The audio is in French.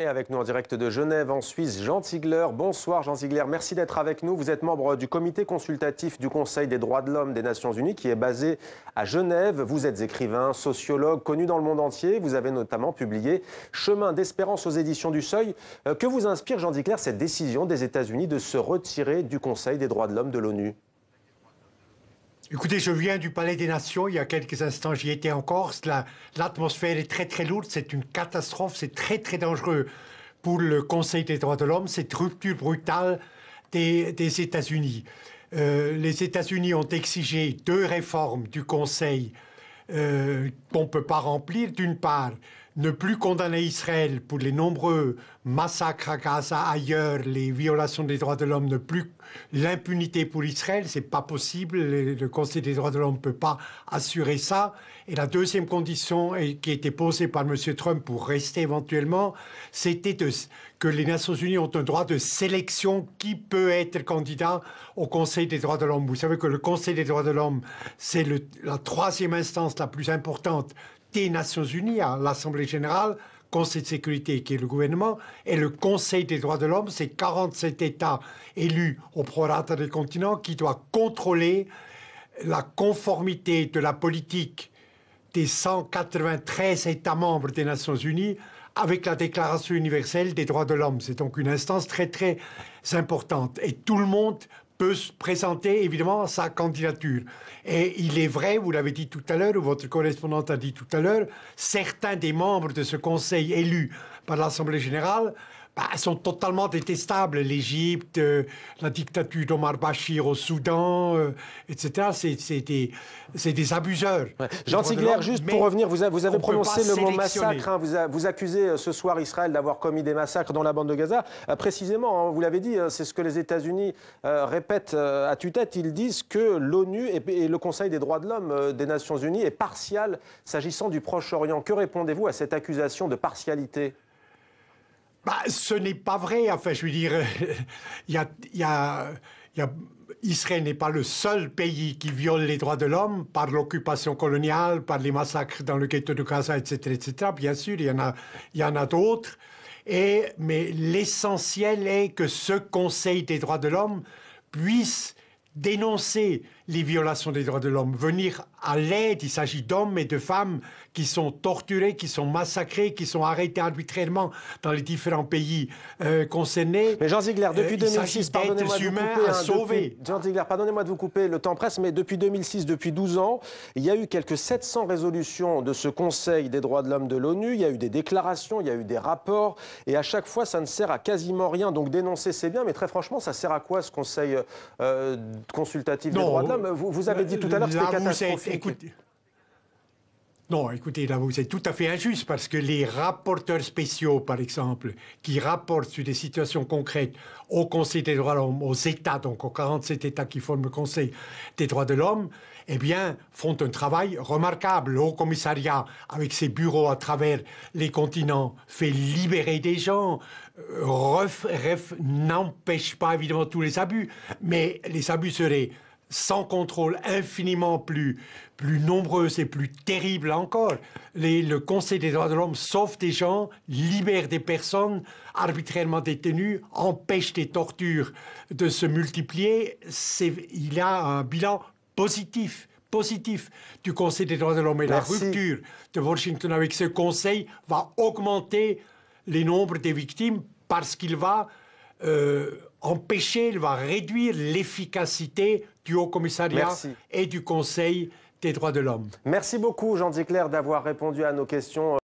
Et avec nous en direct de Genève, en Suisse, Jean Tigler. Bonsoir Jean Tigler, merci d'être avec nous. Vous êtes membre du comité consultatif du Conseil des droits de l'homme des Nations Unies qui est basé à Genève. Vous êtes écrivain, sociologue, connu dans le monde entier. Vous avez notamment publié Chemin d'espérance aux éditions du Seuil. Que vous inspire, Jean Tigler, cette décision des États-Unis de se retirer du Conseil des droits de l'homme de l'ONU? Écoutez, je viens du Palais des Nations, il y a quelques instants j'y étais en Corse, l'atmosphère est très très lourde, c'est une catastrophe, c'est très très dangereux pour le Conseil des droits de l'homme, cette rupture brutale des États-Unis. Les États-Unis ont exigé 2 réformes du Conseil qu'on ne peut pas remplir. D'une part, ne plus condamner Israël pour les nombreux massacres à Gaza, ailleurs, les violations des droits de l'homme, ne plus l'impunité pour Israël, c'est pas possible, le Conseil des droits de l'homme ne peut pas assurer ça. Et la deuxième condition qui a été posée par M. Trump pour rester éventuellement, c'était que les Nations Unies ont un droit de sélection qui peut être candidat au Conseil des droits de l'homme. Vous savez que le Conseil des droits de l'homme, c'est la 3e instance la plus importante des Nations Unies, à l'Assemblée générale, Conseil de sécurité qui est le gouvernement, et le Conseil des droits de l'homme, c'est 47 États élus au prorata des continents qui doivent contrôler la conformité de la politique des 193 États membres des Nations Unies avec la Déclaration universelle des droits de l'homme. C'est donc une instance très très importante. Et tout le monde peut se présenter évidemment sa candidature. Et il est vrai, vous l'avez dit tout à l'heure, ou votre correspondante a dit tout à l'heure, certains des membres de ce conseil élus par l'Assemblée générale sont totalement détestables. L'Égypte, la dictature d'Omar Bachir au Soudan, etc. C'est des abuseurs. Ouais. Jean Tigler, juste pour revenir, vous avez prononcé le mot massacre. Hein, vous accusez ce soir Israël d'avoir commis des massacres dans la bande de Gaza. Précisément, hein, vous l'avez dit, c'est ce que les États-Unis répètent à tue-tête. Ils disent que l'ONU et le Conseil des droits de l'homme des Nations Unies est partial s'agissant du Proche-Orient. Que répondez-vous à cette accusation de partialité ? Ce n'est pas vrai. Enfin, je veux dire, Israël n'est pas le seul pays qui viole les droits de l'homme par l'occupation coloniale, par les massacres dans le ghetto de Gaza, etc., etc. Bien sûr, il y en a d'autres. Mais l'essentiel est que ce Conseil des droits de l'homme puisse dénoncer les violations des droits de l'homme, venir à l'aide. Il s'agit d'hommes et de femmes qui sont torturés, qui sont massacrés, qui sont arrêtés arbitrairement dans les différents pays concernés. Mais Jean Tigler, depuis 2006, pardonnez-moi de vous couper, Jean Tigler, pardonnez-moi de vous couper, le temps presse, mais depuis 2006, depuis 12 ans, il y a eu quelques 700 résolutions de ce Conseil des droits de l'homme de l'ONU, il y a eu des déclarations, il y a eu des rapports, et à chaque fois, ça ne sert à quasiment rien. Donc dénoncer, c'est bien, mais très franchement, ça sert à quoi ce Conseil consultatif des droits de l'homme? Vous avez dit tout à l'heure que c'était catastrophique. Non, écoutez, là, vous êtes tout à fait injuste parce que les rapporteurs spéciaux, par exemple, qui rapportent sur des situations concrètes au Conseil des droits de l'homme, aux États, donc aux 47 États qui forment le Conseil des droits de l'homme, eh bien, font un travail remarquable. Le Haut-Commissariat, avec ses bureaux à travers les continents, fait libérer des gens, n'empêche pas évidemment tous les abus, mais les abus seraient sans contrôle infiniment plus nombreux et plus terribles encore. Le Conseil des droits de l'homme sauve des gens, libère des personnes arbitrairement détenues, empêche des tortures de se multiplier. Il a un bilan positif du Conseil des droits de l'homme. Et la rupture de Washington avec ce Conseil va augmenter les nombres des victimes parce qu'il va il va réduire l'efficacité du Haut-Commissariat et du Conseil des droits de l'homme. Merci beaucoup, Jean Tigler, d'avoir répondu à nos questions.